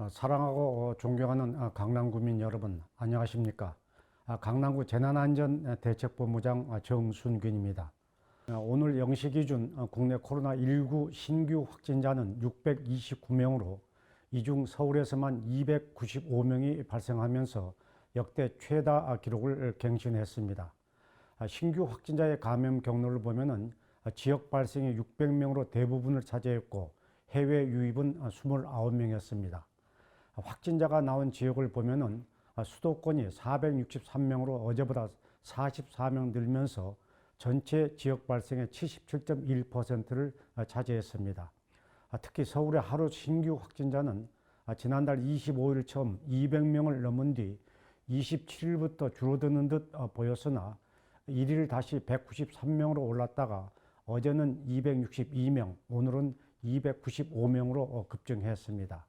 사랑하고 존경하는 강남구민 여러분, 안녕하십니까? 강남구 재난안전대책본부장 정순균입니다. 오늘 0시 기준 국내 코로나19 신규 확진자는 629명으로 이 중 서울에서만 295명이 발생하면서 역대 최다 기록을 갱신했습니다. 신규 확진자의 감염 경로를 보면은 지역 발생이 600명으로 대부분을 차지했고 해외 유입은 29명이었습니다. 확진자가 나온 지역을 보면은 수도권이 463명으로 어제보다 44명 늘면서 전체 지역 발생의 77.1%를 차지했습니다. 특히 서울의 하루 신규 확진자는 지난달 25일 처음 200명을 넘은 뒤 27일부터 줄어드는 듯 보였으나 1일 다시 193명으로 올랐다가 어제는 262명, 오늘은 295명으로 급증했습니다.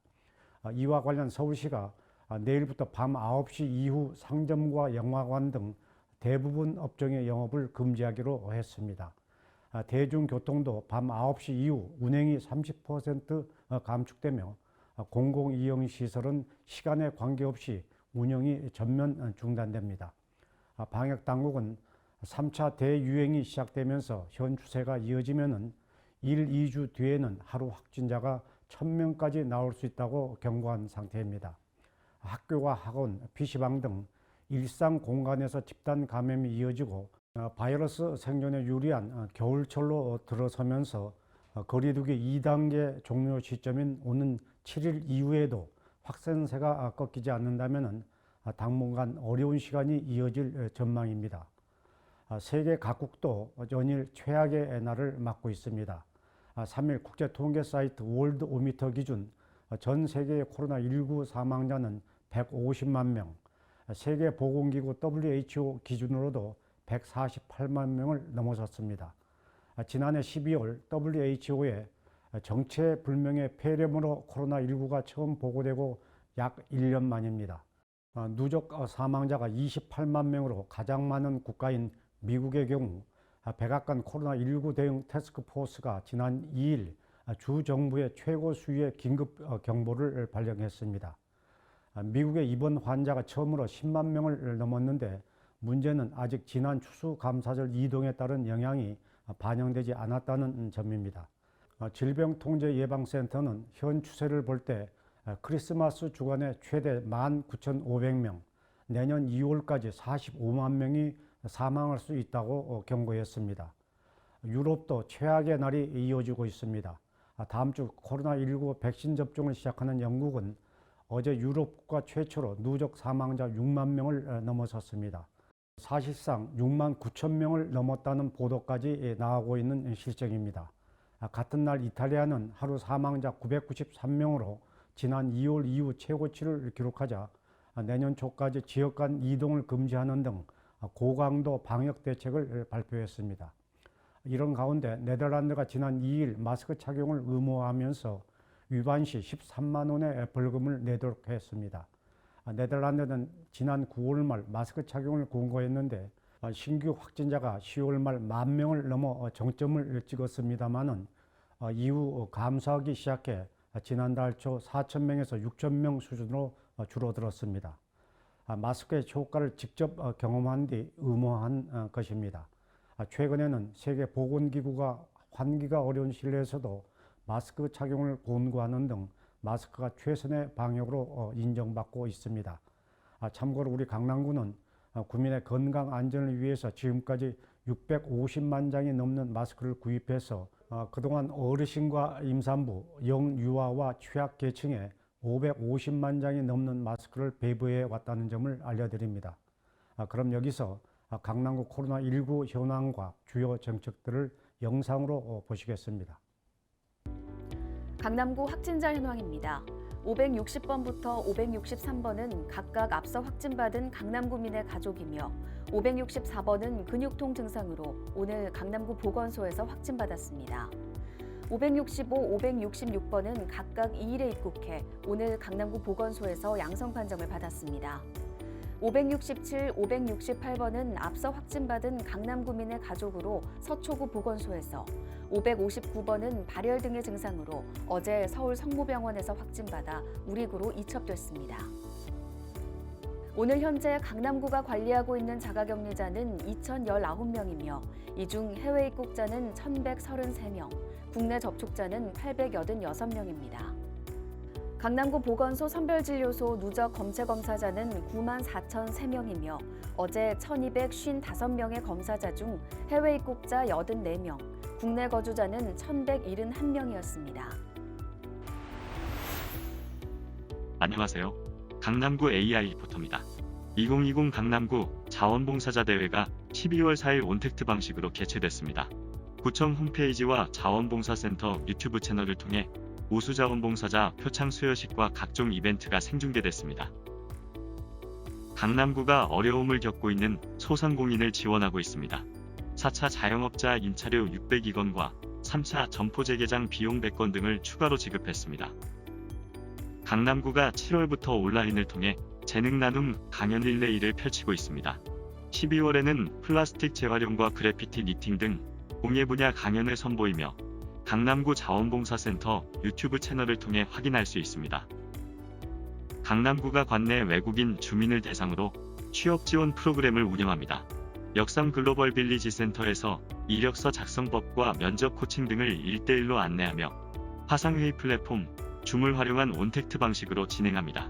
이와 관련 서울시가 내일부터 밤 9시 이후 상점과 영화관 등 대부분 업종의 영업을 금지하기로 했습니다. 대중교통도 밤 9시 이후 운행이 30% 감축되며 공공이용시설은 시간에 관계없이 운영이 전면 중단됩니다. 방역당국은 3차 대유행이 시작되면서 현 추세가 이어지면은 1, 2주 뒤에는 하루 확진자가 1000명까지 나올 수 있다고 경고한 상태입니다. 학교와 학원, PC방 등 일상 공간에서 집단 감염이 이어지고 바이러스 생존에 유리한 겨울철로 들어서면서 거리두기 2단계 종료 시점인 오는 7일 이후에도 확산세가 꺾이지 않는다면 당분간 어려운 시간이 이어질 전망입니다. 세계 각국도 연일 최악의 날을 맞고 있습니다. 3일 국제통계 사이트 월드오미터 기준 전 세계의 코로나19 사망자는 150만 명, 세계보건기구 WHO 기준으로도 148만 명을 넘어섰습니다. 지난해 12월 WHO에 정체불명의 폐렴으로 코로나19가 처음 보고되고 약 1년 만입니다. 누적 사망자가 28만 명으로 가장 많은 국가인 미국의 경우 백악관 코로나19 대응 태스크포스가 지난 2일 주 정부의 최고 수위의 긴급 경보를 발령했습니다. 미국의 입원 환자가 처음으로 10만 명을 넘었는데 문제는 아직 지난 추수감사절 이동에 따른 영향이 반영되지 않았다는 점입니다. 질병통제예방센터는 현 추세를 볼 때 크리스마스 주간에 최대 19,500명, 내년 2월까지 45만 명이 사망할 수 있다고 경고했습니다. 유럽도 최악의 날이 이어지고 있습니다. 다음 주 코로나19 백신 접종을 시작하는 영국은 어제 유럽 국가 최초로 누적 사망자 6만 명을 넘어섰습니다. 사실상 6만 9천 명을 넘었다는 보도까지 나오고 있는 실정입니다. 같은 날 이탈리아는 하루 사망자 993명으로 지난 2월 이후 최고치를 기록하자 내년 초까지 지역 간 이동을 금지하는 등 고강도 방역 대책을 발표했습니다. 이런 가운데 네덜란드가 지난 2일 마스크 착용을 의무화하면서 위반 시 13만 원의 벌금을 내도록 했습니다. 네덜란드는 지난 9월 말 마스크 착용을 권고했는데 신규 확진자가 10월 말 1만 명을 넘어 정점을 찍었습니다마는 이후 감소하기 시작해 지난달 초 4,000명에서 6,000명 수준으로 줄어들었습니다. 마스크의 효과를 직접 경험한 뒤 의무화한 것입니다. 최근에는 세계보건기구가 환기가 어려운 실내에서도 마스크 착용을 권고하는 등 마스크가 최선의 방역으로 인정받고 있습니다. 참고로 우리 강남구는 구민의 건강 안전을 위해서 지금까지 650만 장이 넘는 마스크를 구입해서 그동안 어르신과 임산부, 영유아와 취약계층에 550만 장이 넘는 마스크를 배부해 왔다는 점을 알려드립니다. 그럼 여기서 강남구 코로나19 현황과 주요 정책들을 영상으로 보시겠습니다. 강남구 확진자 현황입니다. 560번부터 563번은 각각 앞서 확진받은 강남구민의 가족이며 564번은 근육통 증상으로 오늘 강남구 보건소에서 확진받았습니다. 565, 566번은 각각 2일에 입국해 오늘 강남구 보건소에서 양성 판정을 받았습니다. 567, 568번은 앞서 확진받은 강남구민의 가족으로 서초구 보건소에서, 559번은 발열 등의 증상으로 어제 서울 성모병원에서 확진받아 우리구로 이첩됐습니다. 오늘 현재 강남구가 관리하고 있는 자가격리자는 2,019명이며 이 중 해외 입국자는 1,133명, 국내 접촉자는 886명입니다. 강남구 보건소 선별진료소 누적 검체 검사자는 94,003명이며 어제 1,255명의 검사자 중 해외 입국자 84명, 국내 거주자는 1,171명이었습니다. 안녕하세요. 강남구 AI 리포터입니다. 2020 강남구 자원봉사자 대회가 12월 4일 온택트 방식으로 개최됐습니다. 구청 홈페이지와 자원봉사센터 유튜브 채널을 통해 우수자원봉사자 표창 수여식과 각종 이벤트가 생중계됐습니다. 강남구가 어려움을 겪고 있는 소상공인을 지원하고 있습니다. 4차 자영업자 임차료 602건과 3차 점포 재개장 비용 100건 등을 추가로 지급했습니다. 강남구가 7월부터 온라인을 통해 재능 나눔 강연 릴레이를 펼치고 있습니다. 12월에는 플라스틱 재활용과 그래피티 니팅 등 공예 분야 강연을 선보이며 강남구 자원봉사센터 유튜브 채널을 통해 확인할 수 있습니다. 강남구가 관내 외국인 주민을 대상으로 취업 지원 프로그램을 운영합니다. 역삼 글로벌 빌리지 센터에서 이력서 작성법과 면접 코칭 등을 1대1로 안내하며 화상회의 플랫폼 줌을 활용한 온택트 방식으로 진행합니다.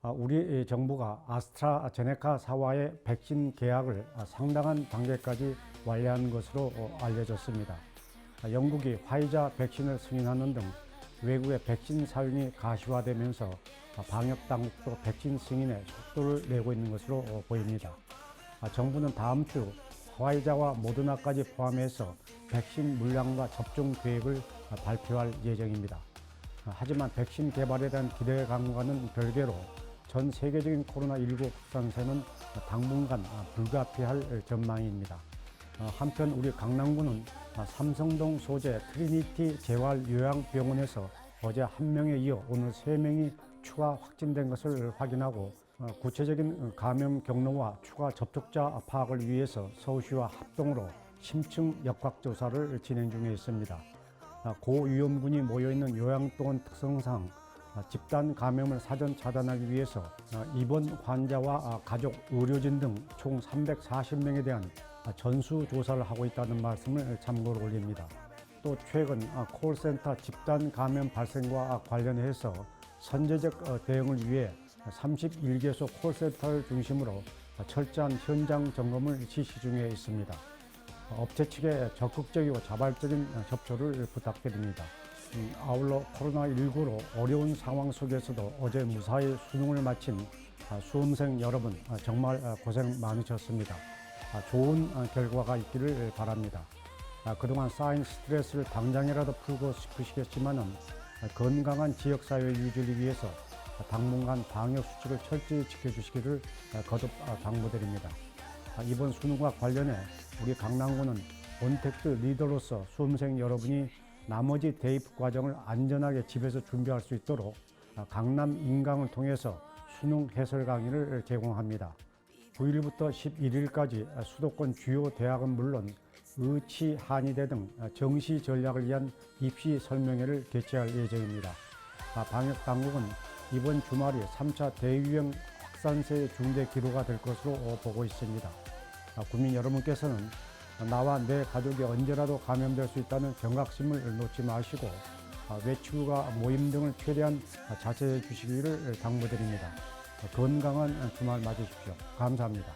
우리 정부가 아스트라제네카사와의 백신 계약을 상당한 단계까지 완료한 것으로 알려졌습니다. 영국이 화이자 백신을 승인하는 등 외국의 백신 사용이 가시화되면서 방역 당국도 백신 승인에 속도를 내고 있는 것으로 보입니다. 정부는 다음 주 화이자와 모더나까지 포함해서 백신 물량과 접종 계획을 발표할 예정입니다. 하지만 백신 개발에 대한 기대감과는 별개로 전 세계적인 코로나19 확산세는 당분간 불가피할 전망입니다. 한편 우리 강남구는 삼성동 소재 트리니티 재활요양병원에서 어제 1명에 이어 오늘 3명이 추가 확진된 것을 확인하고 구체적인 감염 경로와 추가 접촉자 파악을 위해서 서울시와 합동으로 심층 역학조사를 진행 중에 있습니다. 고위험군이 모여있는 요양병원 특성상 집단 감염을 사전 차단하기 위해서 입원 환자와 가족, 의료진 등 총 340명에 대한 전수조사를 하고 있다는 말씀을 참고로 올립니다. 또 최근 콜센터 집단 감염 발생과 관련해서 선제적 대응을 위해 31개소 콜센터를 중심으로 철저한 현장 점검을 실시 중에 있습니다. 업체 측에 적극적이고 자발적인 협조를 부탁드립니다. 아울러 코로나19로 어려운 상황 속에서도 어제 무사히 수능을 마친 수험생 여러분 정말 고생 많으셨습니다. 좋은 결과가 있기를 바랍니다. 그동안 쌓인 스트레스를 당장이라도 풀고 싶으시겠지만은 건강한 지역사회 유지를 위해서 당분간 방역수칙을 철저히 지켜주시기를 거듭 당부드립니다. 이번 수능과 관련해 우리 강남구는 온택트 리더로서 수험생 여러분이 나머지 대입 과정을 안전하게 집에서 준비할 수 있도록 강남 인강을 통해서 수능 해설 강의를 제공합니다. 9일부터 11일까지 수도권 주요 대학은 물론 의치, 한의대 등 정시 전략을 위한 입시 설명회를 개최할 예정입니다. 방역 당국은 이번 주말이 3차 대유행 확산세의 중대 기로가 될 것으로 보고 있습니다. 국민 여러분께서는 나와 내 가족이 언제라도 감염될 수 있다는 경각심을 놓지 마시고 외출과 모임 등을 최대한 자제해 주시기를 당부드립니다. 건강한 주말 맞으십시오. 감사합니다.